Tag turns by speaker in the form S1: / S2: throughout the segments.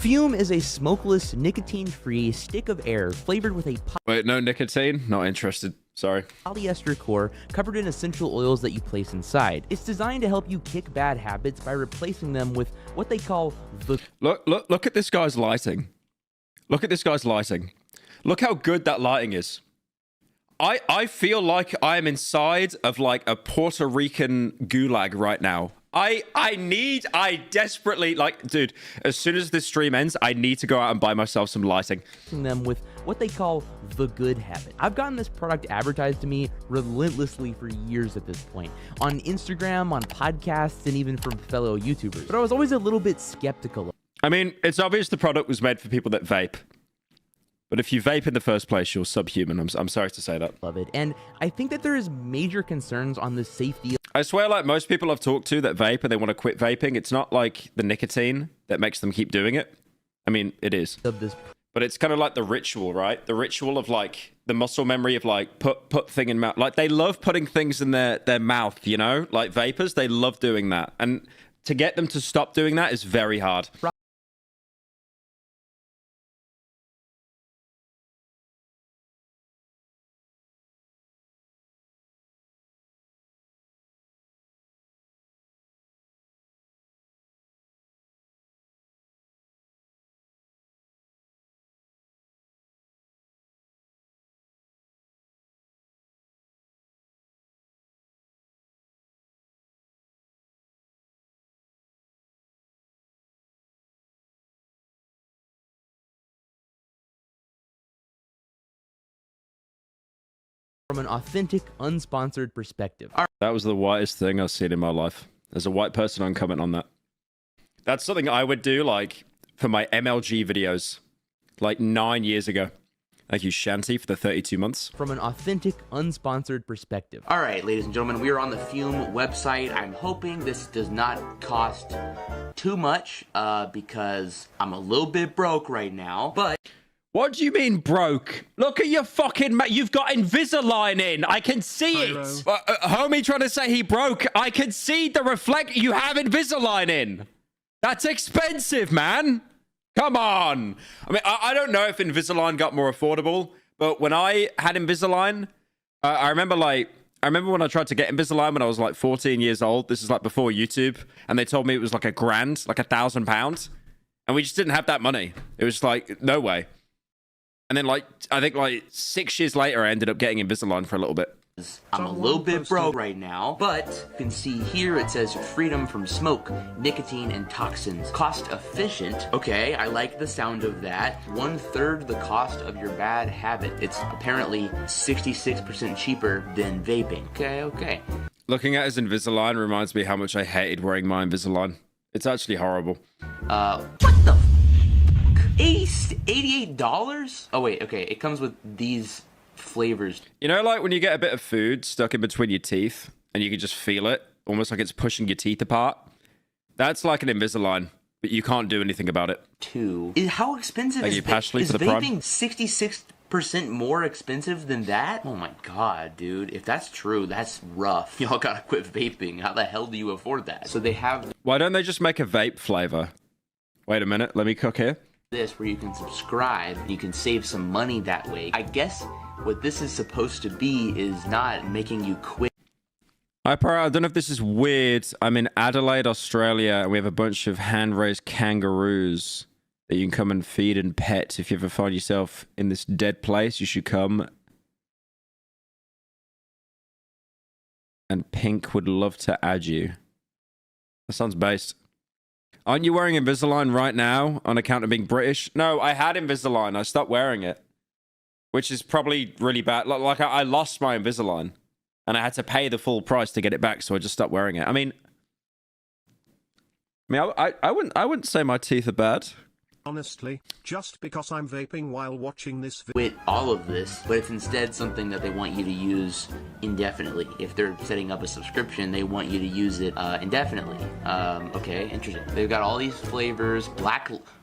S1: FÜM is a smokeless, nicotine-free stick of air flavored with a
S2: Wait, no nicotine? Not interested. Sorry.
S1: polyester core covered in essential oils that you place inside. It's designed to help you kick bad habits by replacing them with what they call the...
S2: Look at this guy's lighting. Look at this guy's lighting. Look how good that lighting is. I feel like I am inside of like a Puerto Rican gulag right now. I desperately, like, dude, as soon as this stream ends, I need to go out and buy myself some lighting.
S1: them with what they call the good habit. I've gotten this product advertised to me relentlessly for years at this point, on Instagram, on podcasts, and even from fellow YouTubers. But I was always a little bit skeptical.
S2: I mean, it's obvious the product was made for people that vape. But if you vape in the first place, you're subhuman. I'm sorry to say that.
S1: Of it, and I think that there is major concerns on the safety.
S2: I swear, like, most people I've talked to that vape and they want to quit vaping, it's not like the nicotine that makes them keep doing it. I mean, it is.
S1: Of this,
S2: but it's kind of like the ritual, right? The ritual of like the muscle memory of like put thing in mouth. Like they love putting things in their mouth, you know? Like vapors, they love doing that. And to get them to stop doing that is very hard.
S1: from an authentic, unsponsored perspective.
S2: That was the whitest thing I've seen in my life. There's a white person on comment on that. That's something I would do, like, for my MLG videos, like 9 years ago. Thank you, Shanti, for the 32 months.
S1: From an authentic, unsponsored perspective.
S3: All right, ladies and gentlemen, we are on the FÜM website. I'm hoping this does not cost too much because I'm a little bit broke right now, but...
S2: What do you mean broke? Look at your fucking you've got Invisalign in. I can see it. Homie trying to say he broke. I can see the reflect. You have Invisalign in. That's expensive, man. Come on. I mean, I don't know if Invisalign got more affordable, but when I had Invisalign, I remember when I tried to get Invisalign when I was like 14 years old. This is like before YouTube, and they told me it was like $1,000, like £1,000, and we just didn't have that money. It was like no way. And then, like, I think, like, 6 years later, I ended up getting Invisalign for a little bit.
S3: I'm a little bit broke right now, but you can see here it says freedom from smoke, nicotine, and toxins. Cost efficient. Okay, I like the sound of that. 1/3 the cost of your bad habit. It's apparently 66% cheaper than vaping. Okay.
S2: Looking at his Invisalign reminds me how much I hated wearing my Invisalign. It's actually horrible.
S3: What the $88? Oh, wait, okay. It comes with these flavors.
S2: You know, like when you get a bit of food stuck in between your teeth and you can just feel it, almost like it's pushing your teeth apart? That's like an Invisalign, but you can't do anything about it.
S3: How expensive is vaping? 66% more expensive than that? Oh my god, dude. If that's true, that's rough. Y'all gotta quit vaping. How the hell do you afford that? So they have...
S2: Why don't they just make a vape flavor? Wait a minute, let me cook here.
S3: This where you can subscribe, you can save some money that way. I guess what this is supposed to be is not making you quit.
S2: Hi, Pyro. I don't know if this is weird. I'm in Adelaide, Australia, and we have a bunch of hand-raised kangaroos that you can come and feed and pet. If you ever find yourself in this dead place, you should come. And Pink would love to add you. That sounds based. Aren't you wearing Invisalign right now on account of being British? No, I had Invisalign. I stopped wearing it, which is probably really bad. Like I lost my Invisalign, and I had to pay the full price to get it back, so I just stopped wearing it. I mean, I wouldn't say my teeth are bad.
S4: Honestly, just because I'm vaping while watching this
S3: with all of this, but it's instead something that they want you to use indefinitely. If they're setting up a subscription, they want you to use it indefinitely. Okay, interesting. They've got all these flavors.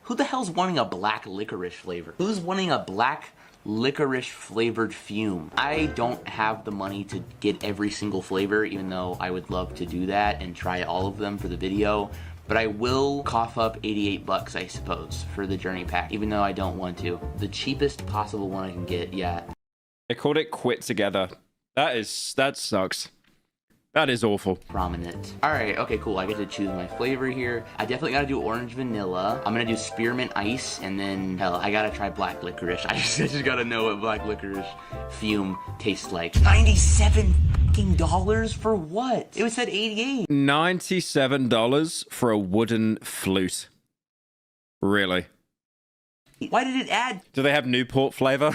S3: Who the hell's wanting a black licorice flavor? Who's wanting a black licorice flavored FÜM? I don't have the money to get every single flavor, even though I would love to do that and try all of them for the video. But I will cough up 88 bucks, I suppose, for the journey pack, even though I don't want to. The cheapest possible one I can get, yeah.
S2: They called it Quit Together. That sucks. That is awful.
S3: Prominent. All right, okay, cool. I get to choose my flavor here. I definitely gotta do orange vanilla. I'm gonna do spearmint ice, and then, hell, I gotta try black licorice. I just gotta know what black licorice fume tastes like. $97 for what? It was said 88.
S2: $97 for a wooden flute. Really?
S3: Why did it add?
S2: Do they have Newport flavor?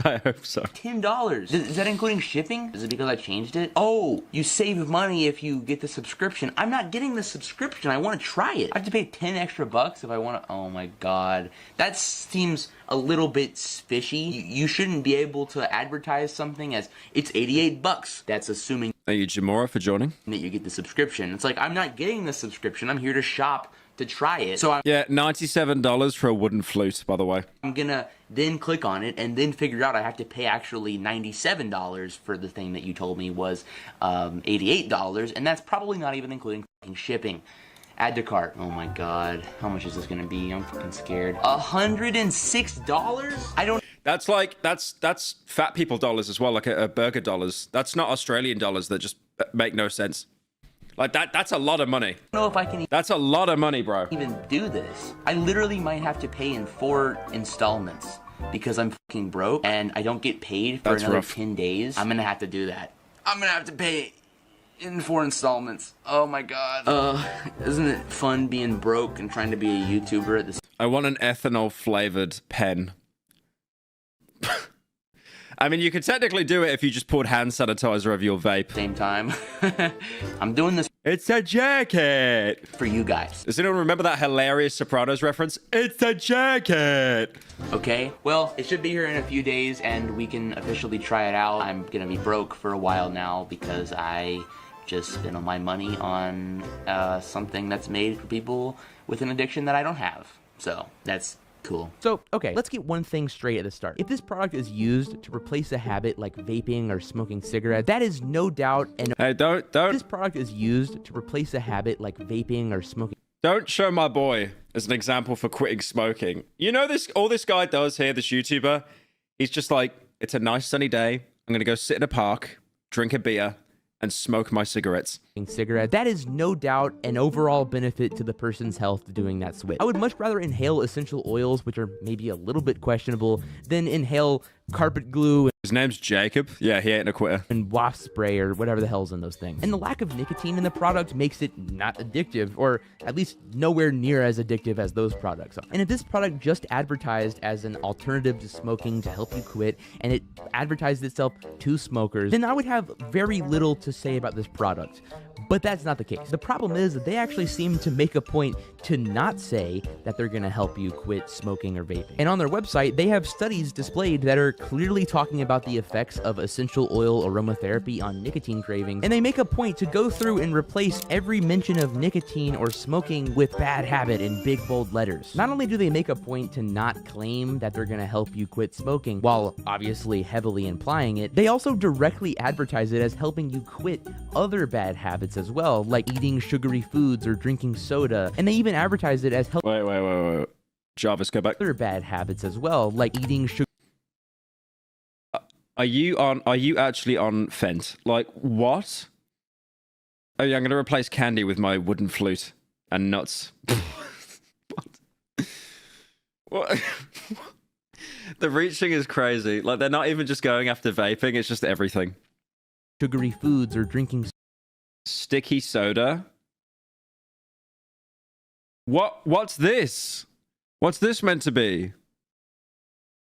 S2: I hope so.
S3: $10. Is that including shipping? Is it because I changed it? Oh, you save money if you get the subscription. I'm not getting the subscription. I want to try it. I have to pay 10 extra bucks if I want to. Oh my god. That seems a little bit fishy. You shouldn't be able to advertise something as it's 88 bucks. That's assuming
S2: Thank you, Jamora, for joining.
S3: that you get the subscription. It's like, I'm not getting the subscription. I'm here to shop to try it. So
S2: Yeah, $97 for a wooden flute, by the way.
S3: I'm gonna then click on it and then figure out I have to pay actually $97 for the thing that you told me was $88, and that's probably not even including fucking shipping. Add to cart. Oh my god. How much is this gonna be? I'm fucking scared. $106? I don't.
S2: That's like, that's fat people dollars as well, like a burger dollars. That's not Australian dollars that just make no sense. Like, that's a lot of money.
S3: know if I can
S2: That's a lot of money, bro.
S3: even do this. I literally might have to pay in 4 installments because I'm fucking broke and I don't get paid for
S2: That's
S3: another
S2: rough.
S3: 10 days. I'm gonna have to do that. I'm gonna have to pay in 4 installments. Oh my god. Isn't it fun being broke and trying to be a YouTuber at the
S2: I want an ethanol flavored pen. I mean, you could technically do it if you just poured hand sanitizer over your vape.
S3: same time? I'm doing this
S2: It's a jacket.
S3: for you guys.
S2: Does anyone remember that hilarious Sopranos reference? It's a jacket.
S3: Okay, well, it should be here in a few days and we can officially try it out. I'm gonna be broke for a while now because I just spent all my money on something that's made for people with an addiction that I don't have. So, that's cool.
S1: So, okay, let's get one thing straight at the start. If this product is used to replace a habit like vaping or smoking cigarettes, that is no doubt an...
S2: Hey,
S1: If this product is used to replace a habit like vaping or smoking...
S2: Don't show my boy as an example for quitting smoking. You know this, all this guy does here, this YouTuber, he's just like, it's a nice sunny day. I'm going to go sit in a park, drink a beer, and smoke my cigarettes.
S1: cigarette, that is no doubt an overall benefit to the person's health doing that switch. I would much rather inhale essential oils, which are maybe a little bit questionable, than inhale carpet glue
S2: His name's Jacob. Yeah, he ain't a quitter.
S1: and waft spray or whatever the hell's in those things. And the lack of nicotine in the product makes it not addictive, or at least nowhere near as addictive as those products are. And if this product just advertised as an alternative to smoking to help you quit, and it advertised itself to smokers, then I would have very little to say about this product. But that's not the case. The problem is that they actually seem to make a point to not say that they're gonna help you quit smoking or vaping. And on their website, they have studies displayed that are clearly talking about the effects of essential oil aromatherapy on nicotine cravings, and they make a point to go through and replace every mention of nicotine or smoking with bad habit in big bold letters. Not only do they make a point to not claim that they're gonna help you quit smoking, while obviously heavily implying it, they also directly advertise it as helping you quit other bad habits as well, like eating sugary foods or drinking soda, and they even advertise it as helping
S2: Wait. Jarvis, go back.
S1: other bad habits as well, like eating sugar.
S2: Are you actually on Fent? Like, what? Oh yeah, I'm gonna replace candy with my wooden flute and nuts. What? The reaching is crazy. Like, they're not even just going after vaping, it's just everything.
S1: Sugary foods or drinking
S2: Sticky soda. What's this? What's this meant to be?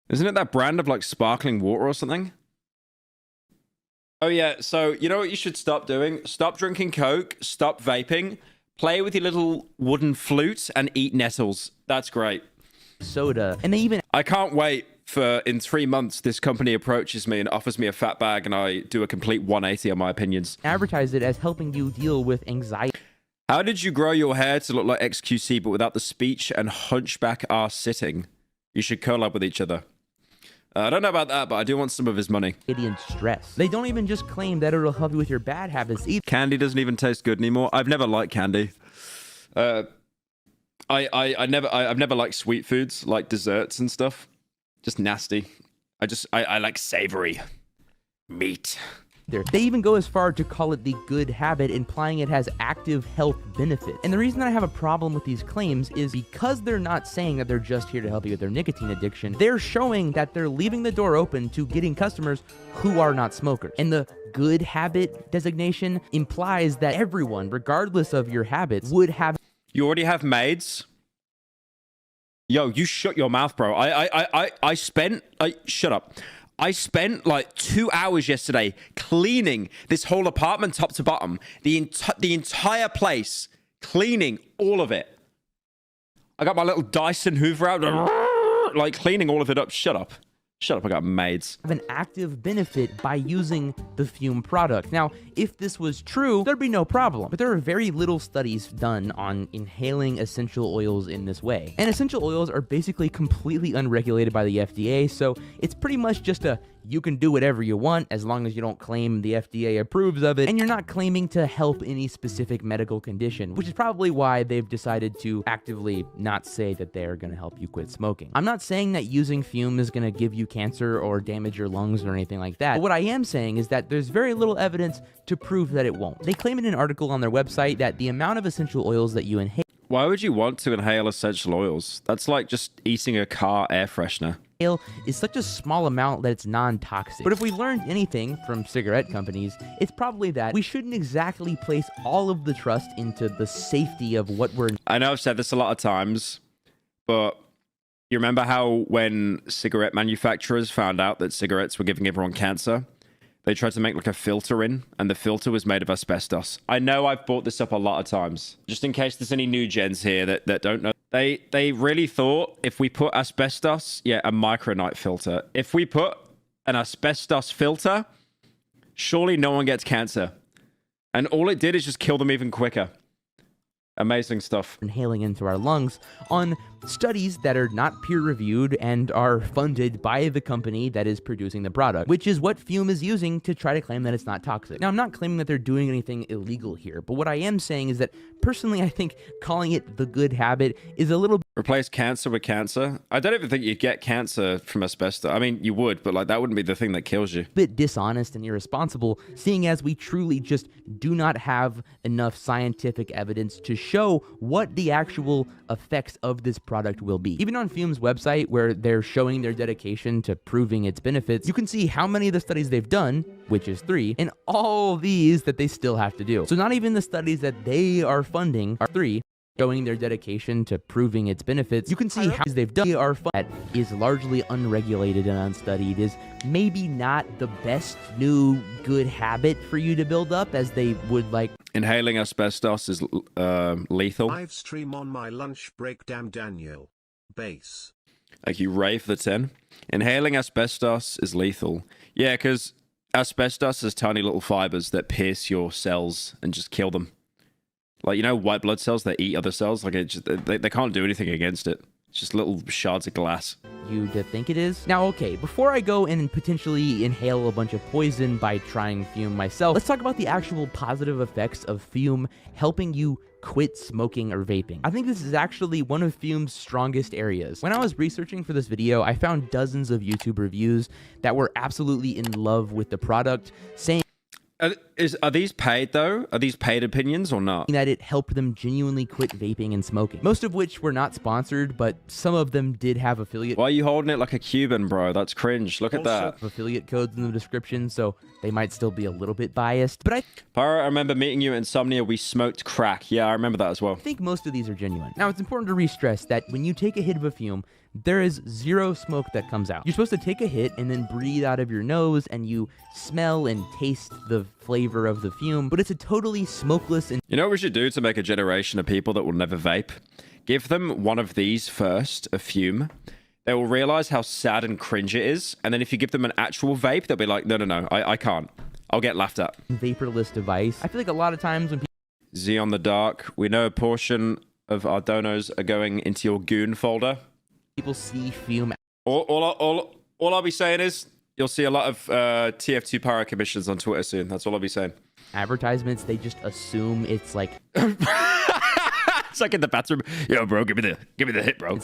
S2: Isn't it that brand of like sparkling water or something? Oh yeah, so you know what you should stop doing? Stop drinking Coke, stop vaping, play with your little wooden flute and eat nettles. That's great.
S1: soda, and they even
S2: I can't wait for in 3 months this company approaches me and offers me a fat bag and I do a complete 180 on my opinions.
S1: advertise it as helping you deal with anxiety.
S2: How did you grow your hair to look like XQC but without the speech and hunchback ass sitting? You should curl up with each other. I don't know about that, but I do want some of his money.
S1: And stress. They don't even just claim that it'll help you with your bad habits either.
S2: Candy doesn't even taste good anymore. I've never liked candy. I've never liked sweet foods, like desserts and stuff. Just nasty. I like savory meat.
S1: They even go as far to call it the good habit, implying it has active health benefits. And the reason that I have a problem with these claims is because they're not saying that they're just here to help you with their nicotine addiction, they're showing that they're leaving the door open to getting customers who are not smokers. And the good habit designation implies that everyone, regardless of your habits, would have...
S2: You already have maids? Yo, you shut your mouth, bro. Shut up. I spent like 2 hours yesterday cleaning this whole apartment top to bottom. The entire place. Cleaning all of it. I got my little Dyson Hoover out. Like cleaning all of it up. Shut up. Shut up, I got maids.
S1: Have an active benefit by using the FÜM product. Now, if this was true, there'd be no problem. But there are very little studies done on inhaling essential oils in this way. And essential oils are basically completely unregulated by the FDA, so it's pretty much just a you can do whatever you want as long as you don't claim the FDA approves of it, and you're not claiming to help any specific medical condition, which is probably why they've decided to actively not say that they're going to help you quit smoking. I'm not saying that using FÜM is going to give you cancer or damage your lungs or anything like that, but what I am saying is that there's very little evidence to prove that it won't. They claim in an article on their website that the amount of essential oils that you inhale
S2: Why would you want to inhale essential oils? That's like just eating a car air freshener.
S1: is such a small amount that it's non-toxic. But if we learned anything from cigarette companies, it's probably that we shouldn't exactly place all of the trust into the safety of what we're...
S2: I know I've said this a lot of times, but you remember how when cigarette manufacturers found out that cigarettes were giving everyone cancer, they tried to make like a filter in, and the filter was made of asbestos. I know I've brought this up a lot of times, just in case there's any new gens here that don't know. They really thought if we put asbestos, a micronite filter. If we put an asbestos filter, surely no one gets cancer. And all it did is just kill them even quicker. Amazing stuff.
S1: Inhaling into our lungs on studies that are not peer-reviewed and are funded by the company that is producing the product, which is what FÜM is using to try to claim that it's not toxic. Now, I'm not claiming that they're doing anything illegal here, but what I am saying is that, personally, I think calling it the good habit is a little...
S2: Replace cancer with cancer? I don't even think you get cancer from asbestos. I mean, you would, but like that wouldn't be the thing that kills you.
S1: Bit dishonest and irresponsible, seeing as we truly just do not have enough scientific evidence to show what the actual effects of this product will be. Even on FÜM's website, where they're showing their dedication to proving its benefits, you can see how many of the studies they've done, which is 3, and all these that they still have to do. So not even the studies that they are funding are 3, showing their dedication to proving its benefits. You can see how they've done that is largely unregulated and unstudied, is maybe not the best new good habit for you to build up as they would like.
S2: Inhaling asbestos is lethal.
S4: Live stream on my lunch break, damn Daniel. Base.
S2: Like you rave the 10. Inhaling asbestos is lethal. Yeah, because asbestos is tiny little fibers that pierce your cells and just kill them. Like, you know, white blood cells that eat other cells? Like, they can't do anything against it. It's just little shards of glass.
S1: You to think it is? Now, okay, before I go and potentially inhale a bunch of poison by trying FÜM myself, let's talk about the actual positive effects of FÜM helping you quit smoking or vaping. I think this is actually one of FÜM's strongest areas. When I was researching for this video, I found dozens of YouTube reviews that were absolutely in love with the product, saying
S2: Are these paid, though? Are these paid opinions or not?
S1: that it helped them genuinely quit vaping and smoking. Most of which were not sponsored, but some of them did have affiliate...
S2: Why are you holding it like a Cuban, bro? That's cringe. Look at that.
S1: Affiliate codes in the description, so they might still be a little bit biased. But
S2: Pyro, I remember meeting you at Insomnia. We smoked crack. Yeah, I remember that as well.
S1: I think most of these are genuine. Now, it's important to re-stress that when you take a hit of a FÜM, there is zero smoke that comes out. You're supposed to take a hit and then breathe out of your nose, and you smell and taste the flavor of the FÜM, but it's a totally smokeless and...
S2: You know what we should do to make a generation of people that will never vape? Give them one of these first, a FÜM. They will realize how sad and cringe it is, and then if you give them an actual vape, they'll be like, no, I can't. I'll get laughed at.
S1: Vaporless device. I feel like a lot of times when people...
S2: Z on the dark. We know a portion of our donos are going into your goon folder.
S1: People see FÜM...
S2: All I'll be saying is, you'll see a lot of TF2 Pyro commissions on Twitter soon. That's all I'll be saying.
S1: Advertisements, they just assume it's like...
S2: It's like in the bathroom. Yo, bro, give me the hit, bro.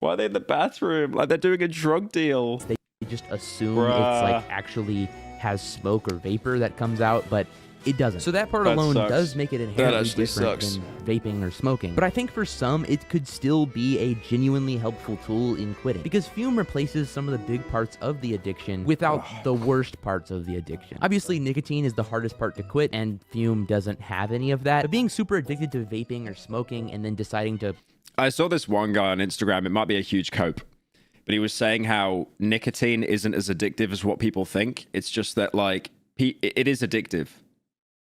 S2: Why are they in the bathroom? Like they're doing a drug deal.
S1: They just assume it's like actually has smoke or vapor that comes out, but it doesn't. So that part alone does make it inherently different than vaping or smoking. But I think for some, it could still be a genuinely helpful tool in quitting, because fume replaces some of the big parts of the addiction without the worst parts of the addiction. Obviously, nicotine is the hardest part to quit, and fume doesn't have any of that. But being super addicted to vaping or smoking and then deciding to...
S2: I saw this one guy on Instagram. It might be a huge cope, but he was saying how nicotine isn't as addictive as what people think. It's just that, like, it is addictive.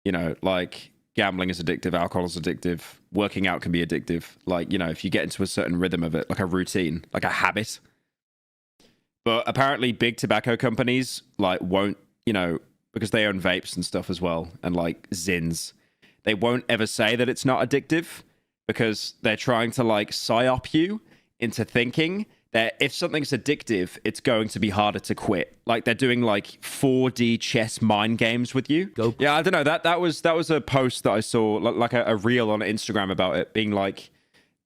S2: You know, like gambling is addictive, alcohol is addictive, working out can be addictive. Like, you know, if you get into a certain rhythm of it, like a routine, like a habit. But apparently big tobacco companies like won't, you know, because they own vapes and stuff as well, and like Zins, they won't ever say that it's not addictive because they're trying to like psyop you into thinking that if something's addictive, it's going to be harder to quit. Like they're doing like 4D chess mind games with you. Yeah, I don't know. That was a post that I saw, like a reel on Instagram about it being like,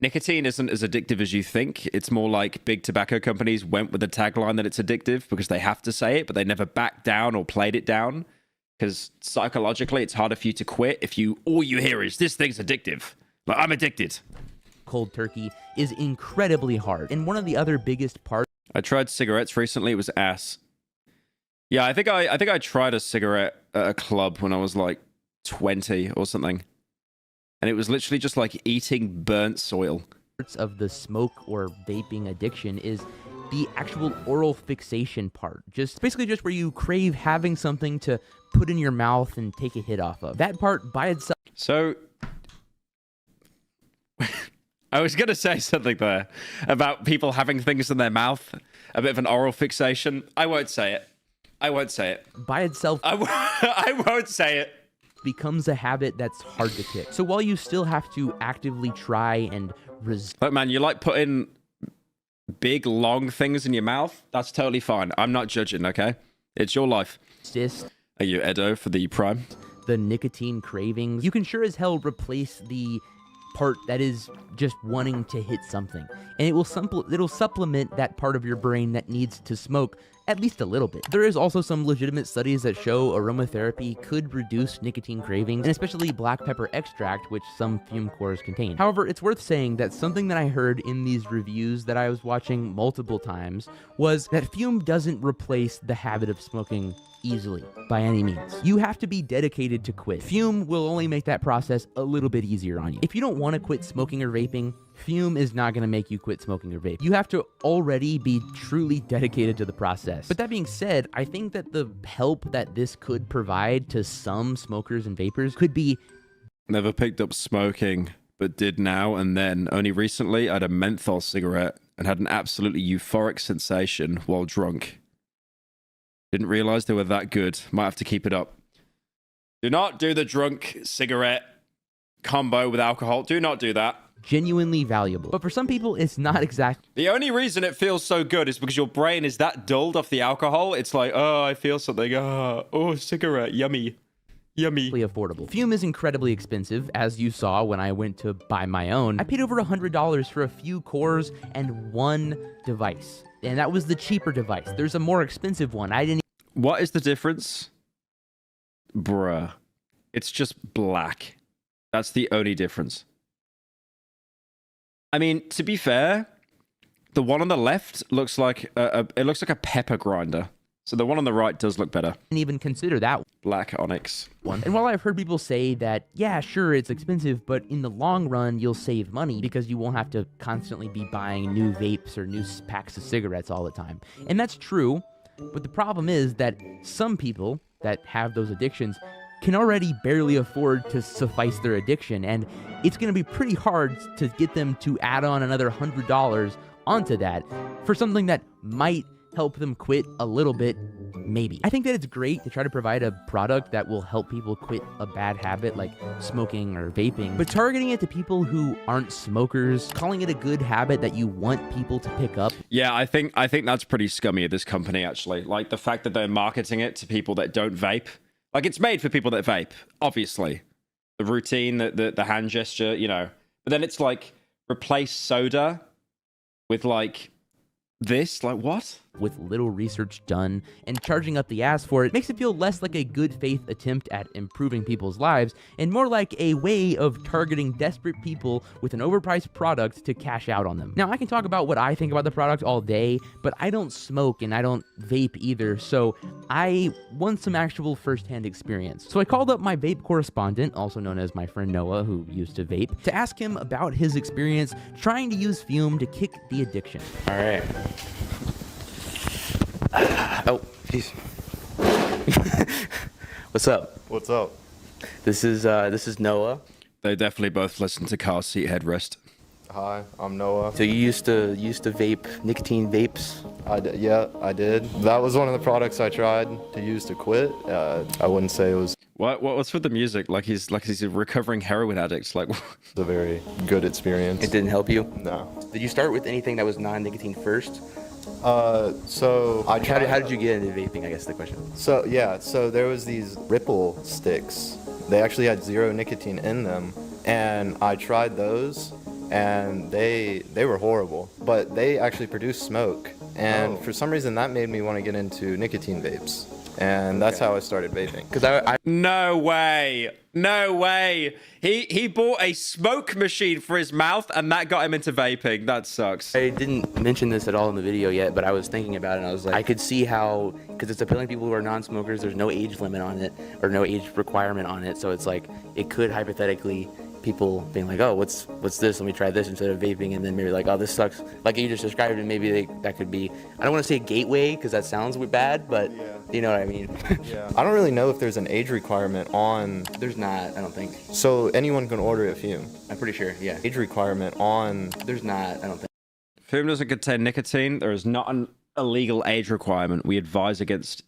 S2: nicotine isn't as addictive as you think. It's more like big tobacco companies went with the tagline that it's addictive because they have to say it, but they never backed down or played it down. Because psychologically, it's harder for you to quit if all you hear is this thing's addictive. Like I'm addicted.
S1: Cold turkey is incredibly hard. And one of the other biggest parts...
S2: I tried cigarettes recently. It was ass. Yeah, I think I tried a cigarette at a club when I was like 20 or something. And it was literally just like eating burnt soil.
S1: Parts of the smoke or vaping addiction is the actual oral fixation part. Basically just where you crave having something to put in your mouth and take a hit off of. That part by itself...
S2: So... I was going to say something there about people having things in their mouth, a bit of an oral fixation. I won't say it.
S1: By itself,
S2: I won't say it.
S1: Becomes a habit that's hard to kick. So while you still have to actively try and
S2: Look, man, you like putting big, long things in your mouth? That's totally fine. I'm not judging, okay? It's your life. Are you Edo for the Prime?
S1: The nicotine cravings. You can sure as hell replace the part that is just wanting to hit something, and it'll supplement that part of your brain that needs to smoke at least a little bit. There is also some legitimate studies that show aromatherapy could reduce nicotine cravings, and especially black pepper extract, which some fume cores contain. However, it's worth saying that something that I heard in these reviews that I was watching multiple times was that fume doesn't replace the habit of smoking easily by any means. You have to be dedicated to quit. Fume will only make that process a little bit easier on you. If you don't want to quit smoking or vaping, fume is not going to make you quit smoking or vape. You have to already be truly dedicated to the process. But that being said, I think that the help that this could provide to some smokers and vapors could be...
S2: Never picked up smoking, but did now and then. Only recently, I had a menthol cigarette and had an absolutely euphoric sensation while drunk. Didn't realize they were that good. Might have to keep it up. Do not do the drunk cigarette combo with alcohol. Do not do that.
S1: Genuinely valuable. But for some people, it's not exact.
S2: The only reason it feels so good is because your brain is that dulled off the alcohol. It's like, oh, I feel something. Oh, cigarette. Yummy. Yummy.
S1: Affordable. Fume is incredibly expensive, as you saw when I went to buy my own. I paid over $100 for a few cores and one device. And that was the cheaper device. There's a more expensive one.
S2: What is the difference? Bruh. It's just black. That's the only difference. I mean, to be fair, the one on the left looks like it looks like a pepper grinder. So the one on the right does look better.
S1: Didn't even consider that
S2: black onyx
S1: one. And while I've heard people say that, yeah, sure, it's expensive, but in the long run, you'll save money because you won't have to constantly be buying new vapes or new packs of cigarettes all the time. And that's true, but the problem is that some people that have those addictions can already barely afford to suffice their addiction, and it's going to be pretty hard to get them to add on another $100 onto that for something that might help them quit a little bit, maybe. I think that it's great to try to provide a product that will help people quit a bad habit like smoking or vaping, but targeting it to people who aren't smokers, calling it a good habit that you want people to pick up.
S2: Yeah, I think that's pretty scummy of this company, actually. Like the fact that they're marketing it to people that don't vape. Like it's made for people that vape, obviously. The routine, the hand gesture, you know, But then it's like replace soda with like this. Like what?
S1: With little research done and charging up the ass for it makes it feel less like a good faith attempt at improving people's lives and more like a way of targeting desperate people with an overpriced product to cash out on them. Now, I can talk about what I think about the product all day, but I don't smoke and I don't vape either, so I want some actual first-hand experience. So I called up my vape correspondent, also known as my friend Noah, who used to vape, to ask him about his experience trying to use FÜM to kick the addiction.
S3: All right. Oh, jeez. What's up?
S5: What's up?
S3: This is Noah.
S2: They definitely both listen to car seat headrest.
S5: Hi, I'm Noah.
S3: So you used to vape nicotine vapes?
S5: Yeah, I did. That was one of the products I tried to use to quit. I wouldn't say it was
S2: What's with the music? Like he's a recovering heroin addict. Like
S5: a very good experience.
S3: It didn't help you?
S5: No.
S3: Did you start with anything that was non-nicotine first?
S5: So I tried.
S3: How did you get into vaping? I guess is the question.
S5: So yeah, so there was these Ripple sticks. They actually had 0 nicotine in them, and I tried those, and they were horrible. But they actually produced smoke, and for some reason that made me want to get into nicotine vapes, and that's how I started vaping.
S3: Because I
S2: no way. No way. He bought a smoke machine for his mouth and that got him into vaping. That sucks.
S3: I didn't mention this at all in the video yet, but I was thinking about it and I was like, I could see how, because it's appealing to people who are non-smokers, there's no age limit on it or no age requirement on it. So it's like, it could hypothetically, people being like, oh, what's this? Let me try this instead of vaping. And then maybe like, oh, this sucks. Like you just described it, maybe that could be, I don't want to say gateway because that sounds bad, but you know what I mean?
S5: Yeah. I don't really know if there's an age requirement on.
S3: There's not, I don't think.
S5: So anyone can order at FÜM.
S3: I'm pretty sure, yeah.
S5: Age requirement on.
S3: There's not, I don't think.
S2: FÜM doesn't contain nicotine. There is not an illegal age requirement. We advise against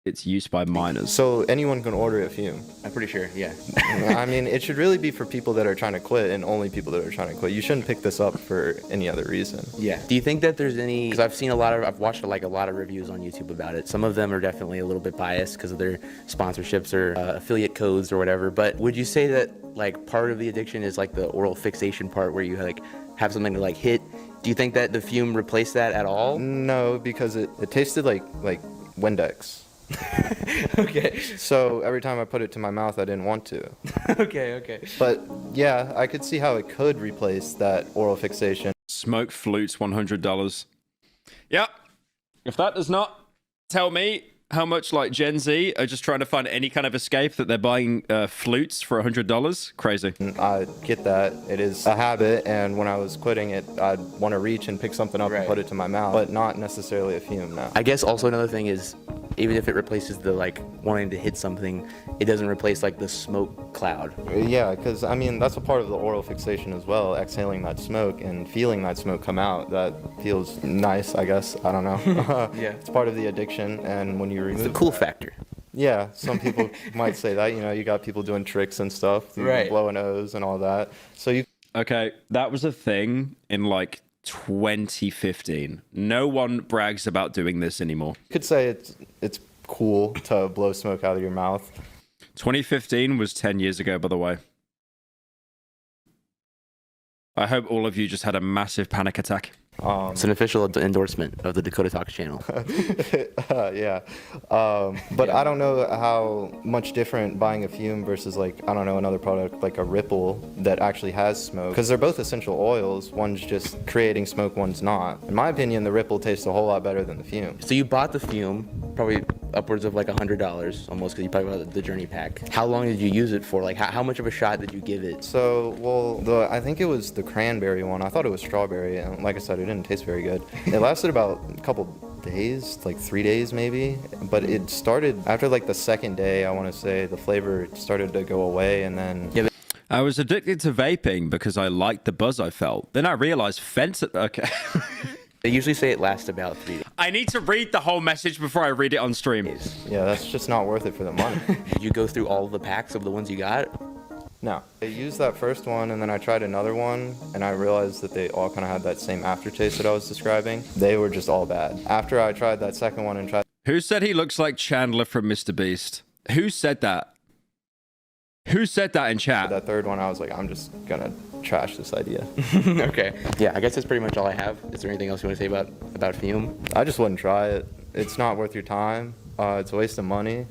S2: its use by minors.
S5: So anyone can order at FÜM.
S3: I'm pretty sure, yeah.
S5: I mean, it should really be for people that are trying to quit and only people that are trying to quit. You shouldn't pick this up for any other reason.
S3: Yeah. Do you think that there's any, because I've watched like a lot of reviews on YouTube about it. Some of them are definitely a little bit biased because of their sponsorships or affiliate codes or whatever. But would you say that like part of the addiction is like the oral fixation part where you like have something to like hit? Do you think that the FÜM replaced that at all?
S5: No, because it tasted like Windex.
S3: Okay.
S5: So every time I put it to my mouth, I didn't want to.
S3: Okay.
S5: But yeah, I could see how it could replace that oral fixation.
S2: Smoke flutes, $100. Yep. If that does not tell me how much like Gen Z are just trying to find any kind of escape that they're buying flutes for $100, crazy.
S5: I get that. It is a habit, and when I was quitting it, I'd want to reach and pick something up and put it to my mouth, but not necessarily a FÜM now.
S3: I guess also another thing is, even if it replaces the like wanting to hit something, it doesn't replace like the smoke cloud.
S5: Yeah, because I mean that's a part of the oral fixation as well. Exhaling that smoke and feeling that smoke come out, that feels nice. I guess I don't know.
S3: Yeah,
S5: it's part of the addiction, and when you remove
S3: it's the cool factor.
S5: Yeah, some people might say that. You know, you got people doing tricks and stuff, blowing O's and all that. So you.
S2: Okay, that was a thing in like 2015. No one brags about doing this anymore.
S5: You could say it's cool to blow smoke out of your mouth.
S2: 2015 was 10 years ago, by the way. I hope all of you just had a massive panic attack.
S3: It's an official endorsement of the Dakota Talks channel.
S5: Yeah. But I don't know how much different buying a FÜM versus like, I don't know, another product like a Ripple that actually has smoke. Because they're both essential oils. One's just creating smoke, one's not. In my opinion, the Ripple tastes a whole lot better than the FÜM.
S3: So you bought the FÜM, probably upwards of like $100 almost, because you probably bought the Journey pack. How long did you use it for? Like how much of a shot did you give it?
S5: So, well, I think it was the cranberry one. I thought it was strawberry, and like I said, it didn't taste very good. It lasted about a couple days, like 3 days maybe, but it started after like the second day. I want to say the flavor started to go away, and then
S2: I was addicted to vaping because I liked the buzz I felt. Then I realized okay.
S3: They usually say it lasts about 3 days.
S2: I need to read the whole message before I read it on stream.
S5: Yeah, that's just not worth it for the money.
S3: Did you go through all the packs of the ones you got?
S5: No. I used that first one, and then I tried another one, and I realized that they all kind of had that same aftertaste that I was describing. They were just all bad. After I tried that second one and tried...
S2: Who said he looks like Chandler from Mr. Beast? Who said that? Who said that in chat?
S5: That third one, I was like, I'm just gonna trash this idea.
S3: Okay. Yeah, I guess that's pretty much all I have. Is there anything else you want to say about FÜM?
S5: I just wouldn't try it. It's not worth your time. It's a waste of money.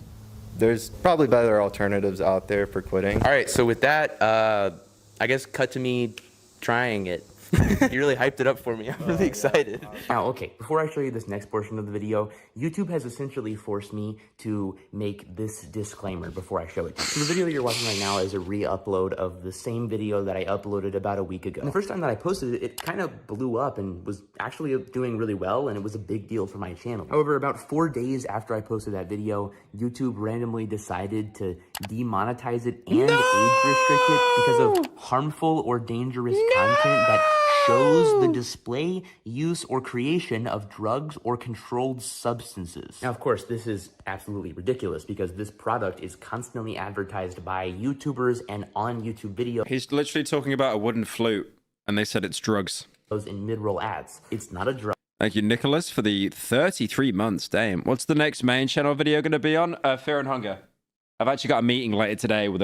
S5: There's probably better alternatives out there for quitting.
S3: All right, so with that, I guess cut to me trying it. You really hyped it up for me. I'm really excited. Now, okay, before I show you this next portion of the video, YouTube has essentially forced me to make this disclaimer before I show it to you. So the video that you're watching right now is a re-upload of the same video that I uploaded about a week ago. And the first time that I posted it, it kind of blew up and was actually doing really well, and it was a big deal for my channel. However, about 4 days after I posted that video, YouTube randomly decided to demonetize it and age restrict it because of harmful or dangerous content that shows the display, use, or creation of drugs or controlled substances. Now, of course, this is absolutely ridiculous because this product is constantly advertised by YouTubers and on YouTube videos.
S2: He's literally talking about a wooden flute, and they said it's drugs.
S3: In mid-roll ads. It's not a drug.
S2: Thank you, Nicholas, for the 33 months. Damn. What's the next main channel video going to be on? Fear and Hunger. I've actually got a meeting later today with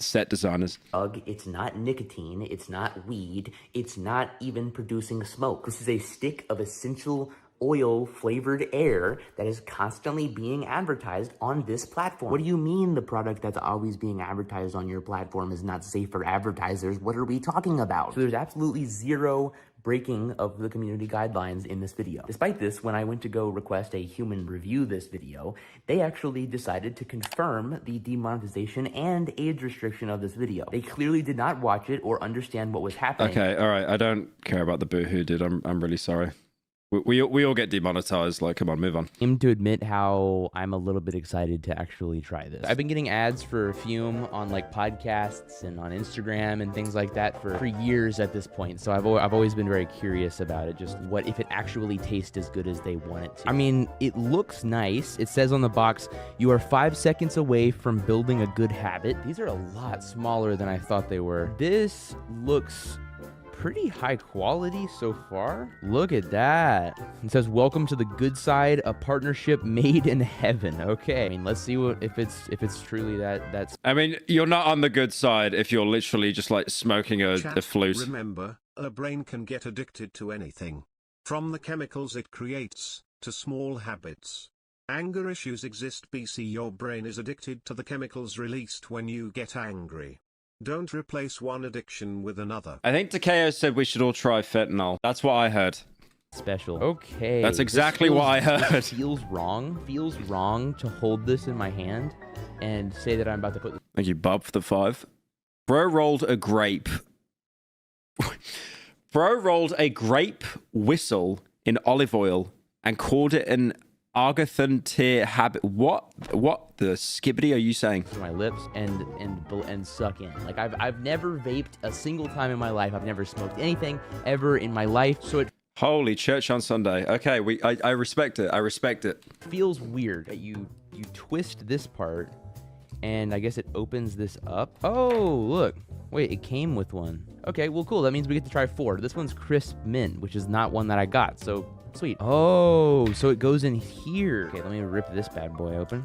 S2: set designers.
S3: It's not nicotine, it's not weed, it's not even producing smoke. This is a stick of essential oil flavored air that is constantly being advertised on this platform. What do you mean the product that's always being advertised on your platform is not safe for advertisers? What are we talking about? So there's absolutely zero breaking of the community guidelines in this video. Despite this, when I went to go request a human review this video, they actually decided to confirm the demonetization and age restriction of this video. They clearly did not watch it or understand what was happening.
S2: Okay, all right. I don't care about the boohoo, dude. I'm really sorry. We all get demonetized. Like, come on, move on.
S1: I'm to admit how I'm a little bit excited to actually try this. I've been getting ads for FÜM on like podcasts and on Instagram and things like that for years at this point. So I've always been very curious about it. Just what if it actually tastes as good as they want it to. I mean, it looks nice. It says on the box, you are 5 seconds away from building a good habit. These are a lot smaller than I thought they were. This looks pretty high quality so far. Look at that. It says, welcome to the good side, a partnership made in heaven. Okay. I mean, let's see what if it's truly that's
S2: I mean, you're not on the good side if you're literally just like smoking a flute.
S4: Remember, a brain can get addicted to anything. From the chemicals it creates, to small habits. Anger issues exist. BC, your brain is addicted to the chemicals released when you get angry. Don't replace one addiction with another.
S2: I think Takeo said we should all try fentanyl. That's what I heard.
S1: special. Okay.
S2: That's exactly what I heard.
S1: This feels wrong. Feels wrong to hold this in my hand and say that I'm about to put...
S2: Thank you, Bob, for the 5. Bro rolled a grape. Bro rolled a grape whistle in olive oil and called it an Argathan habit. What the skibbity are you saying?
S1: To my lips and suck in. Like I've never vaped a single time in my life. I've never smoked anything ever in my life. So it
S2: Holy church on Sunday. Okay, I respect it. I respect it.
S1: feels weird that you twist this part and I guess it opens this up. Oh, look. Wait, it came with one. Okay, well, cool. That means we get to try 4. This one's crisp mint, which is not one that I got. So sweet. Oh, so it goes in here. Okay, let me rip this bad boy open.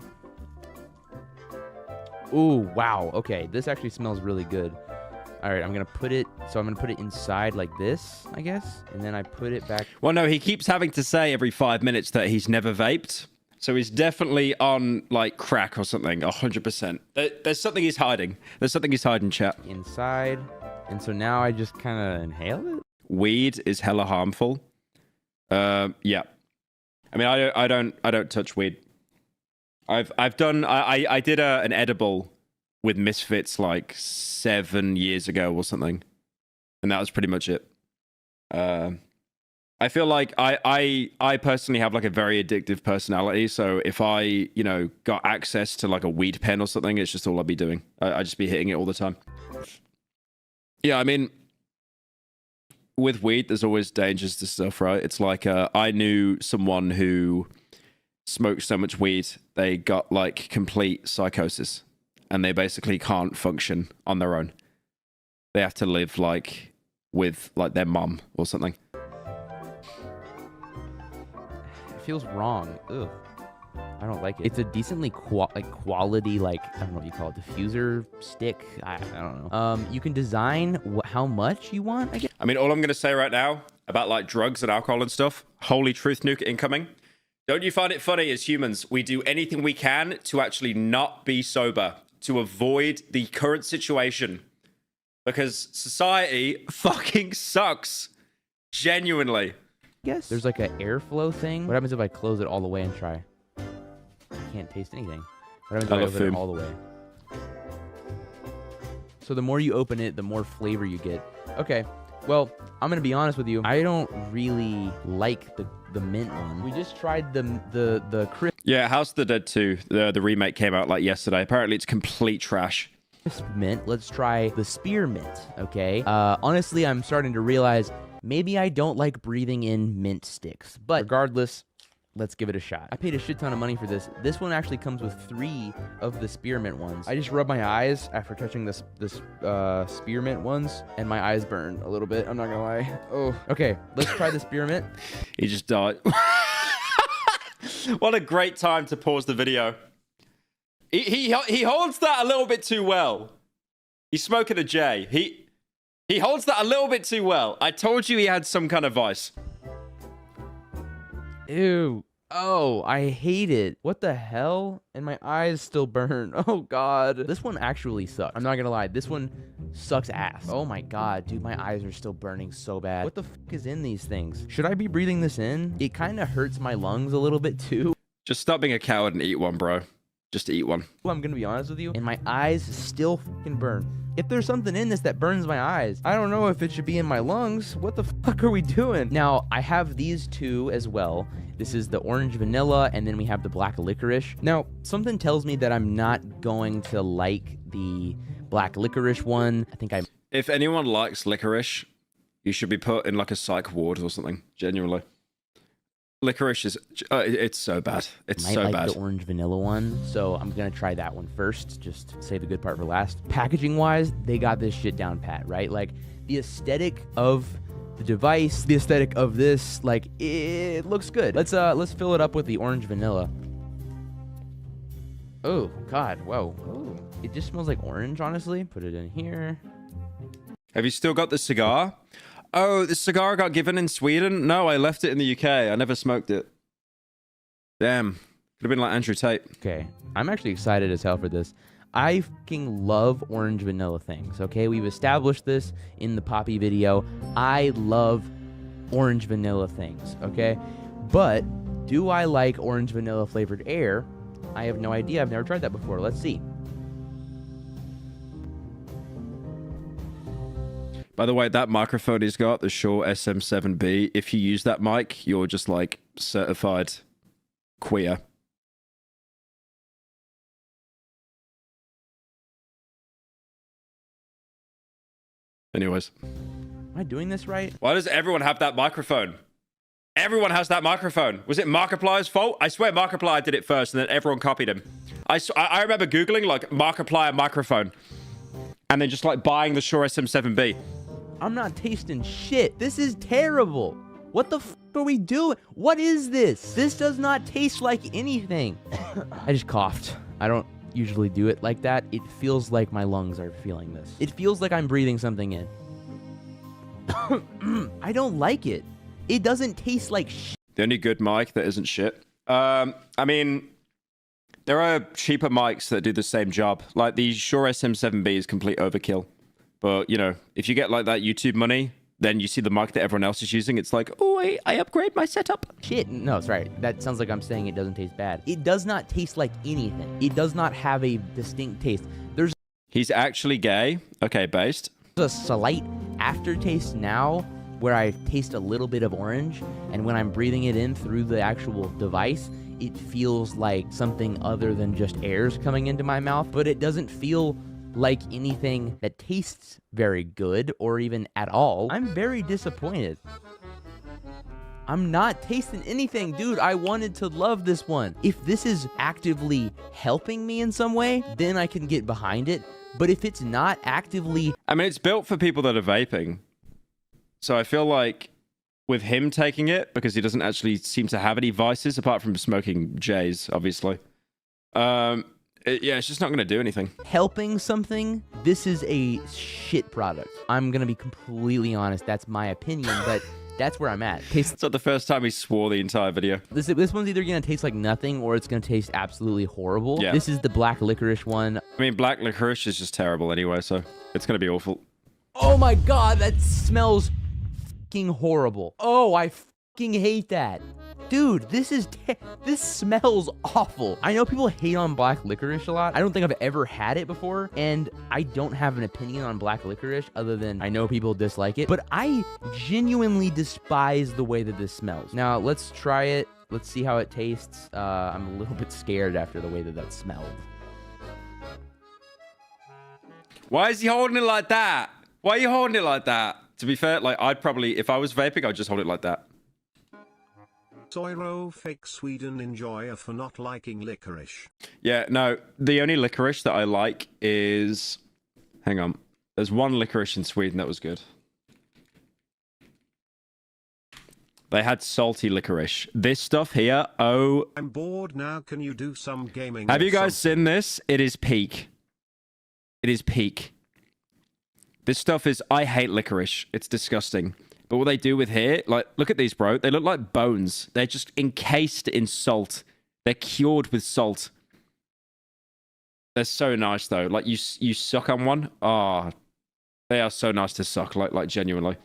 S1: Ooh, wow. Okay, this actually smells really good. All right, I'm going to put it inside like this, I guess. And then I put it back.
S2: Well, no, he keeps having to say every 5 minutes that he's never vaped. So he's definitely on, like, crack or something, 100%. There's something he's hiding. There's something he's hiding, chat.
S1: Inside. And so now I just kind of inhale it.
S2: Weed is hella harmful. Yeah. I mean, I don't touch weed. I did an edible with Misfits like 7 years ago or something, and that was pretty much it. I feel like I personally have like a very addictive personality, so if I got access to like a weed pen or something, it's just all I'd be doing. I'd just be hitting it all the time. Yeah, I mean, with weed, there's always dangers to stuff, right? It's like I knew someone who smoked so much weed, they got like complete psychosis, and they basically can't function on their own. They have to live like with like their mom or something.
S1: It feels wrong. Ugh. I don't like it. It's a decently quality, like, I don't know what you call it, diffuser stick. I don't know. You can design how much you want, I guess.
S2: I mean, all I'm going to say right now about like drugs and alcohol and stuff, holy truth nuke incoming. Don't you find it funny as humans, we do anything we can to actually not be sober, to avoid the current situation, because society fucking sucks. Genuinely.
S1: Yes. There's like an airflow thing. What happens if I close it all the way and try? I can't taste anything. What happens if I open it all the way? So the more you open it, the more flavor you get. Okay. Well, I'm gonna be honest with you. I don't really like the mint one. We just tried the crisp.
S2: Yeah, House of the Dead 2. The remake came out like yesterday. Apparently, it's complete trash.
S1: Mint. Let's try the spearmint. Okay. Honestly, I'm starting to realize maybe I don't like breathing in mint sticks. But regardless, let's give it a shot. I paid a shit ton of money for this. This one actually comes with 3 of the spearmint ones. I just rubbed my eyes after touching this spearmint ones, and my eyes burn a little bit. I'm not gonna lie. Oh, okay. Let's try the spearmint.
S2: He just died. What a great time to pause the video. He holds that a little bit too well. He's smoking a J. He holds that a little bit too well. I told you he had some kind of vice.
S1: Ew. Oh, I hate it. What the hell? And my eyes still burn. Oh, God. This one actually sucks. I'm not gonna lie. This one sucks ass. Oh, my God. Dude, my eyes are still burning so bad. What the fuck is in these things? Should I be breathing this in? It kind of hurts my lungs a little bit, too.
S2: Just stop being a coward and eat one, bro. Just eat one.
S1: I'm gonna be honest with you. And my eyes still fucking burn. If there's something in this that burns my eyes, I don't know if it should be in my lungs. What the fuck are we doing? Now, I have these 2 as well. This is the orange vanilla, and then we have the black licorice. Now, something tells me that I'm not going to like the black licorice one. I think
S2: If anyone likes licorice, you should be put in like a psych ward or something. Genuinely. Licorice is, it's so bad. It's so bad.
S1: Might like the orange vanilla one, so I'm gonna try that one first. Just save the good part for last. Packaging wise, they got this shit down pat, right? Like the aesthetic of the device, the aesthetic of this, like it looks good. Let's fill it up with the orange vanilla. Oh God, whoa. Oh, it just smells like orange, honestly. Put it in here.
S2: Have you still got the cigar? Oh, the cigar got given in Sweden? No, I left it in the UK. I never smoked it. Damn. Could have been like Andrew Tate.
S1: Okay. I'm actually excited as hell for this. I fucking love orange vanilla things, okay? We've established this in the Poppy video. I love orange vanilla things, okay? But do I like orange vanilla flavored air? I have no idea. I've never tried that before. Let's see.
S2: By the way, that microphone he's got, the Shure SM7B, if you use that mic, you're just like certified queer. Anyways.
S1: Am I doing this right?
S2: Why does everyone have that microphone? Everyone has that microphone. Was it Markiplier's fault? I swear Markiplier did it first and then everyone copied him. I remember Googling like Markiplier microphone and then just like buying the Shure SM7B.
S1: I'm not tasting shit. This is terrible. What the f are we doing? What is this? This does not taste like anything. I just coughed. I don't usually do it like that. It feels like my lungs are feeling this. It feels like I'm breathing something in. I don't like it. It doesn't taste like shit.
S2: The only good mic that isn't shit. I mean, there are cheaper mics that do the same job. Like the Shure SM7B is complete overkill. But, you know, if you get like that YouTube money, then you see the mic that everyone else is using. It's like, oh, I upgrade my setup.
S1: Shit. No, sorry. That sounds like I'm saying it doesn't taste bad. It does not taste like anything. It does not have a distinct taste.
S2: He's actually gay. Okay, based.
S1: There's a slight aftertaste now where I taste a little bit of orange. And when I'm breathing it in through the actual device, it feels like something other than just air's coming into my mouth. But it doesn't feel like anything that tastes very good or even at all. I'm very disappointed. I'm not tasting anything, dude. I wanted to love this one. If this is actively helping me in some way, then I can get behind it. But if it's not actively...
S2: I mean, it's built for people that are vaping. So I feel like with him taking it because he doesn't actually seem to have any vices apart from smoking J's, obviously. Yeah, it's just not going to do anything.
S1: Helping something, this is a shit product. I'm going to be completely honest. That's my opinion, but that's where I'm at.
S2: It's not the first time he swore the entire video.
S1: This one's either going to taste like nothing or it's going to taste absolutely horrible.
S2: Yeah.
S1: This is the black licorice one.
S2: I mean, black licorice is just terrible anyway, so it's going to be awful.
S1: Oh my god, that smells fucking horrible. Oh, I fucking hate that. Dude, this smells awful. I know people hate on black licorice a lot. I don't think I've ever had it before, and I don't have an opinion on black licorice other than I know people dislike it, but I genuinely despise the way that this smells. Now, let's try it. Let's see how it tastes. I'm a little bit scared after the way that smelled.
S2: Why is he holding it like that? Why are you holding it like that? To be fair, like, I'd probably, if I was vaping, I'd just hold it like that.
S4: Soiro fake Sweden enjoyer for not liking licorice.
S2: Yeah, no, the only licorice that I like is... Hang on. There's one licorice in Sweden that was good. They had salty licorice. This stuff here, oh...
S4: I'm bored now, can you do some gaming?
S2: Have you guys seen this? It is peak. It is peak. This stuff is... I hate licorice. It's disgusting. But what they do with here, like, look at these, bro. They look like bones. They're just encased in salt. They're cured with salt. They're so nice, though. Like, you suck on one. Ah, oh, they are so nice to suck, like genuinely.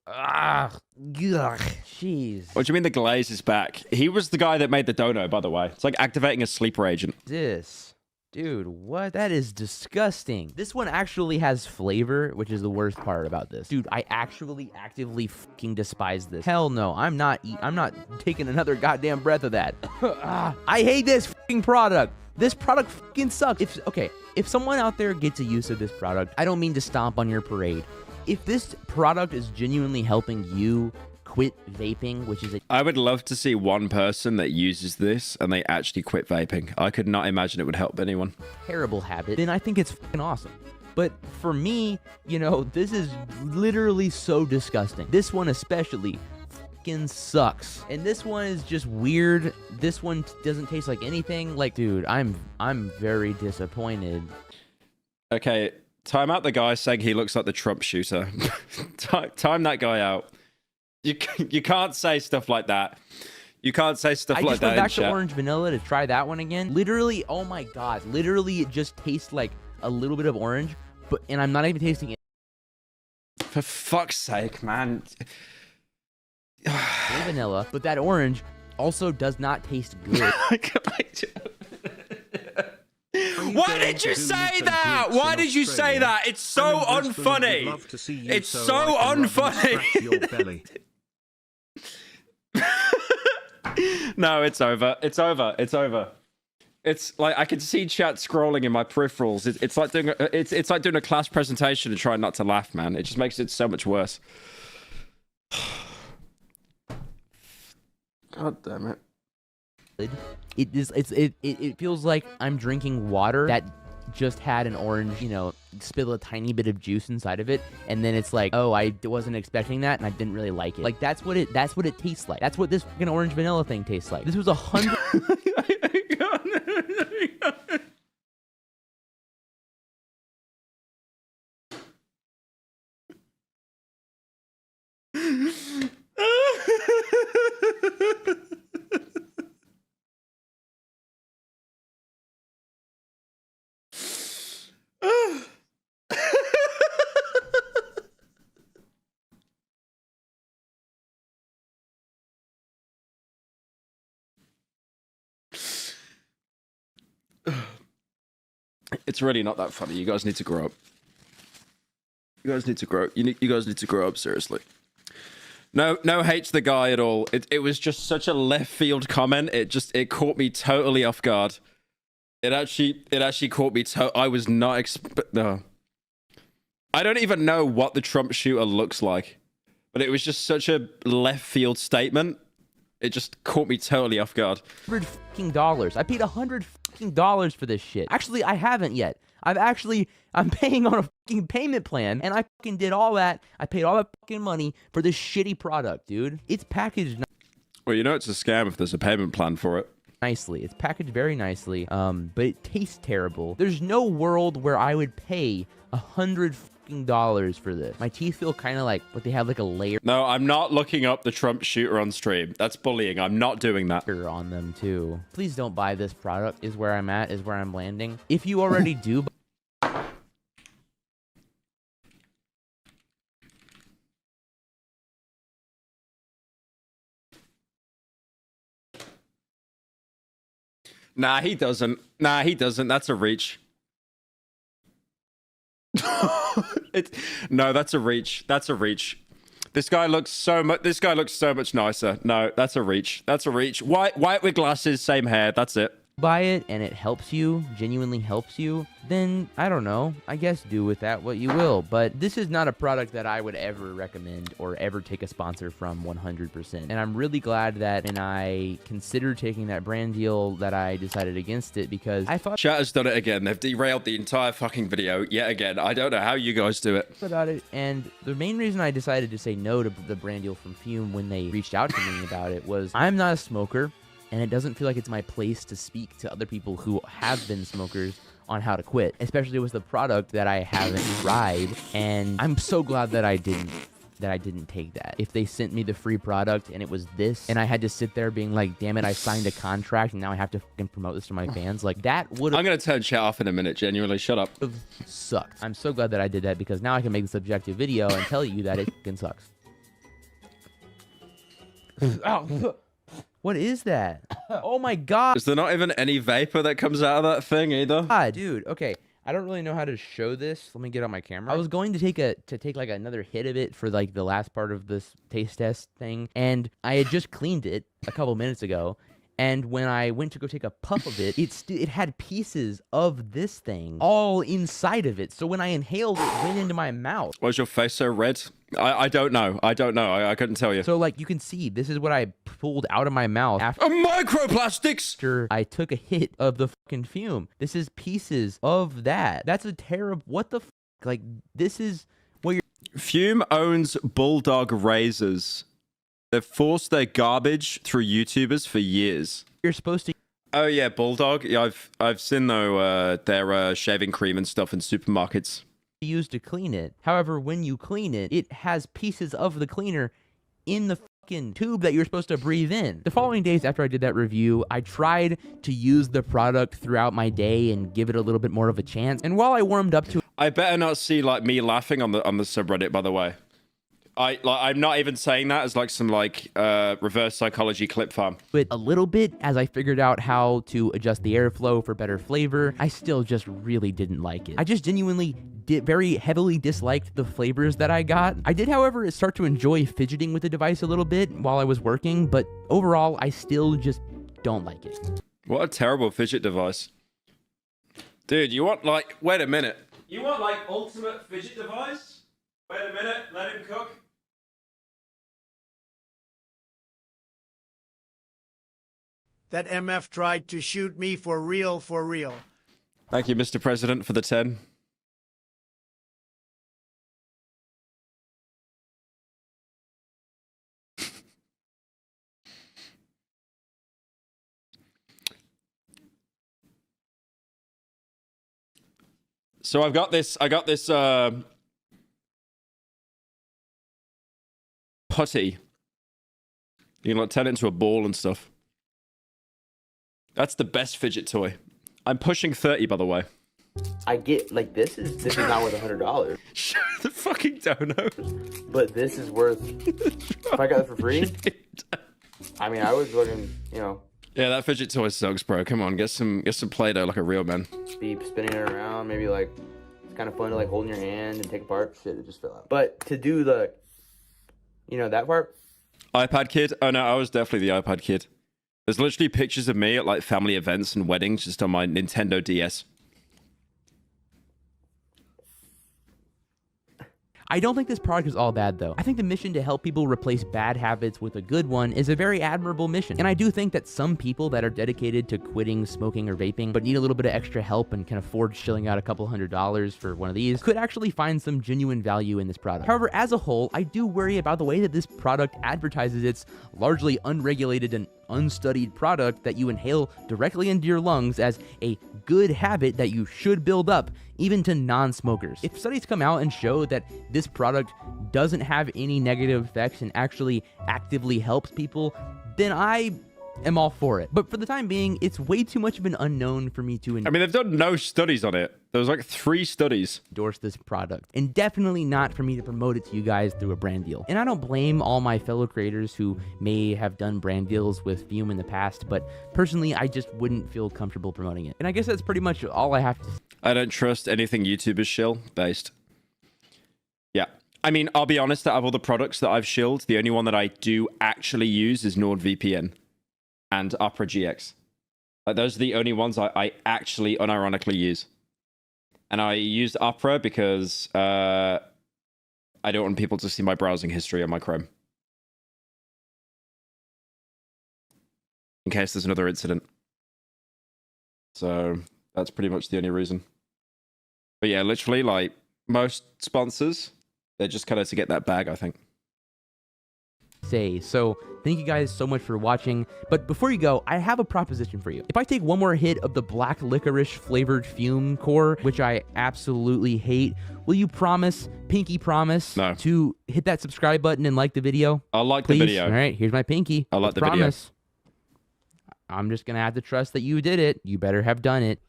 S1: Ah, jeez.
S2: What do you mean the glaze is back? He was the guy that made the dono, by the way. It's like activating a sleeper agent.
S1: Dude, what? That is disgusting. This one actually has flavor, which is the worst part about this. Dude, I actually actively fucking despise this. Hell no, I'm not taking another goddamn breath of that. I hate this fucking product. This product fucking sucks. If someone out there gets a use of this product, I don't mean to stomp on your parade. If this product is genuinely helping you quit vaping, which is
S2: I would love to see one person that uses this and they actually quit vaping. I could not imagine it would help anyone.
S1: Terrible habit, then I think it's fucking awesome. But for me, you know, this is literally so disgusting. This one especially fucking sucks. And this one is just weird. This one doesn't taste like anything. Like, dude, I'm very disappointed.
S2: Okay, time out the guy saying he looks like the Trump shooter. Time that guy out. You can't say stuff like that. You can't say stuff like that.
S1: I just went back to orange vanilla to try that one again. Literally, oh my god. Literally, it just tastes like a little bit of orange, and I'm not even tasting it.
S2: For fuck's sake, man.
S1: Vanilla, but that orange also does not taste good.
S2: Why did you say that? Why did you say that? It's so unfunny. It's so unfunny. No, it's over. It's over. It's over. It's like I can see chat scrolling in my peripherals. It's like doing it's like doing a class presentation and trying not to laugh, man. It just makes it so much worse. God damn it.
S1: It feels like I'm drinking water that just had an orange, you know, spill a tiny bit of juice inside of it, and then it's like, oh, I wasn't expecting that, and I didn't really like it. Like that's what it tastes like. That's what this fucking orange vanilla thing tastes like. This was 100.
S2: It's really not that funny. You guys need to grow up. You guys need to grow. You guys need to grow up, seriously. No hate to the guy at all. It was just such a left field comment. It caught me totally off guard. It actually caught me. I was not no. I don't even know what the Trump shooter looks like, but it was just such a left field statement. It just caught me totally off guard.
S1: $100. I paid $100 $100 for this shit. Actually, I haven't yet. I'm paying on a fucking payment plan, and I fucking did all that. I paid all that fucking money for this shitty product, dude. It's packaged
S2: Well, you know it's a scam if there's a payment plan for it.
S1: nicely. It's packaged very nicely, but it tastes terrible. There's no world where I would pay $100 for this. My teeth feel kind of like, but they have like a layer
S2: No, I'm not looking up the Trump shooter on stream. That's bullying. I'm not doing that.
S1: on them too. Please don't buy this product is where I'm at, is where I'm landing. If you already do,
S2: Nah, he doesn't. Nah, he doesn't. That's a reach. No, that's a reach. That's a reach. This guy looks so much nicer. No, that's a reach. That's a reach. White with glasses, same hair. That's it.
S1: buy it and it helps you, genuinely helps you, then I don't know, I guess do with that what you will. But this is not a product that I would ever recommend or ever take a sponsor from 100%. And I'm really glad that when I considered taking that brand deal that I decided against it, because I thought
S2: Chat has done it again. They've derailed the entire fucking video yet again. I don't know how you guys do it.
S1: about it, and the main reason I decided to say no to the brand deal from FÜM when they reached out to me about it was I'm not a smoker, and it doesn't feel like it's my place to speak to other people who have been smokers on how to quit, especially with the product that I haven't tried. And I'm so glad that I didn't take that. If they sent me the free product and it was this, and I had to sit there being like, damn it, I signed a contract and now I have to fucking promote this to my fans, like that would
S2: I'm gonna turn chat off in a minute, genuinely. Shut up.
S1: have sucked. I'm so glad that I did that, because now I can make this objective video and tell you that it fucking sucks. Ow. What is that? Oh my god.
S2: Is there not even any vapor that comes out of that thing either?
S1: God, dude. Okay, I don't really know how to show this. Let me get on my camera. I was going to take like another hit of it for like the last part of this taste test thing, and I had just cleaned it a couple minutes ago. And when I went to go take a puff of it, it had pieces of this thing all inside of it. So when I inhaled, it went into my mouth.
S2: Why is your face so red? I don't know. I don't know. I couldn't tell you.
S1: So like you can see, this is what I pulled out of my mouth
S2: Microplastics!
S1: after I took a hit of the fucking fume. This is pieces of that. That's a terrible. What the like? This is what you're.
S2: FÜM owns Bulldog Razors. They've forced their garbage through YouTubers for years.
S1: You're supposed to
S2: Oh yeah, Bulldog. Yeah, I've seen though their shaving cream and stuff in supermarkets.
S1: use to clean it. However, when you clean it, it has pieces of the cleaner in the fucking tube that you're supposed to breathe in. The following days after I did that review, I tried to use the product throughout my day and give it a little bit more of a chance. And while I warmed up to
S2: I better not see like me laughing on the subreddit, by the way. I'm not even saying that as like some like reverse psychology clip farm.
S1: it a little bit as I figured out how to adjust the airflow for better flavor, I still just really didn't like it. I just genuinely very heavily disliked the flavors that I got. I did, however, start to enjoy fidgeting with the device a little bit while I was working, but overall, I still just don't like it.
S2: What a terrible fidget device. Dude, you want like, wait a minute. You want like ultimate fidget device? Wait a minute, let him cook.
S6: That MF tried to shoot me for real, for real.
S2: Thank you, Mr. President, for the 10. So I got this putty. You can like turn it into a ball and stuff. That's the best fidget toy. I'm pushing 30, by the way.
S3: I get like this is not worth $100,
S2: Show the fucking dono.
S3: but this is worth. If I got it for free, I mean, I was looking,
S2: Yeah, that fidget toy sucks, bro. Come on, get some Play-Doh like a real man.
S3: be spinning it around. Maybe like it's kind of fun to like hold in your hand and take apart. Shit, it just fell out. But to do the, that part.
S2: iPad kid? Oh no, I was definitely the iPad kid. There's literally pictures of me at like family events and weddings just on my Nintendo DS.
S1: I don't think this product is all bad though. I think the mission to help people replace bad habits with a good one is a very admirable mission. And I do think that some people that are dedicated to quitting smoking or vaping, but need a little bit of extra help and can afford shelling out a couple $100s for one of these, could actually find some genuine value in this product. However, as a whole, I do worry about the way that this product advertises its largely unregulated and unstudied product that you inhale directly into your lungs as a good habit that you should build up, even to non-smokers. If studies come out and show that this product doesn't have any negative effects and actually actively helps people, then I am all for it. But for the time being, it's way too much of an unknown for me to
S2: I mean, they've done no studies on it. There was like 3 studies.
S1: endorse this product, and definitely not for me to promote it to you guys through a brand deal. And I don't blame all my fellow creators who may have done brand deals with FÜM in the past, but personally, I just wouldn't feel comfortable promoting it. And I guess that's pretty much all I have to say.
S2: I don't trust anything YouTubers shill based. Yeah. I mean, I'll be honest, out of all the products that I've shilled, the only one that I do actually use is NordVPN and Opera GX. Like, those are the only ones I actually unironically use. And I used Opera because I don't want people to see my browsing history on my Chrome. In case there's another incident. So that's pretty much the only reason. But yeah, literally, like, most sponsors, they're just kind of to get that bag, I think.
S1: So thank you guys so much for watching, but before you go, I have a proposition for you. If I take one more hit of the black licorice flavored FÜM core, which I absolutely hate, will you promise, pinky promise, to hit that subscribe button and like the video?
S2: I'll like
S1: Please?
S2: the video.
S1: All right, here's my pinky.
S2: I'll like the
S1: promise.
S2: video.
S1: I'm just gonna have to trust that you did it. You better have done it.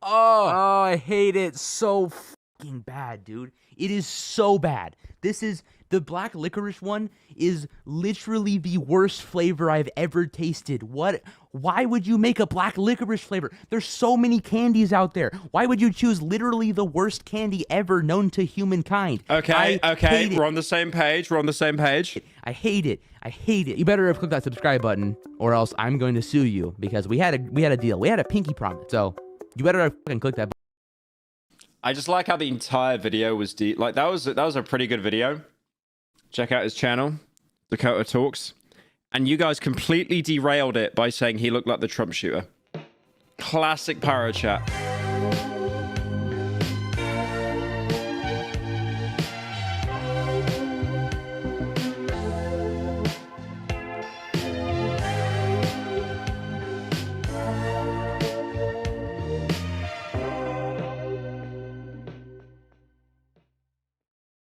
S1: Oh, I hate it so fucking bad, dude. It is so bad. This is, the black licorice one is literally the worst flavor I've ever tasted. Why would you make a black licorice flavor? There's so many candies out there. Why would you choose literally the worst candy ever known to humankind?
S2: Okay, we're on the same page. We're on the same page.
S1: I hate it. I hate it. You better have clicked that subscribe button, or else I'm going to sue you, because we had a deal. We had a pinky promise. So you better have fucking clicked that button.
S2: I just like how the entire video was deep. Like, that was a pretty good video. Check out his channel, Dakota Talks. And you guys completely derailed it by saying he looked like the Trump shooter. Classic Pyro chat.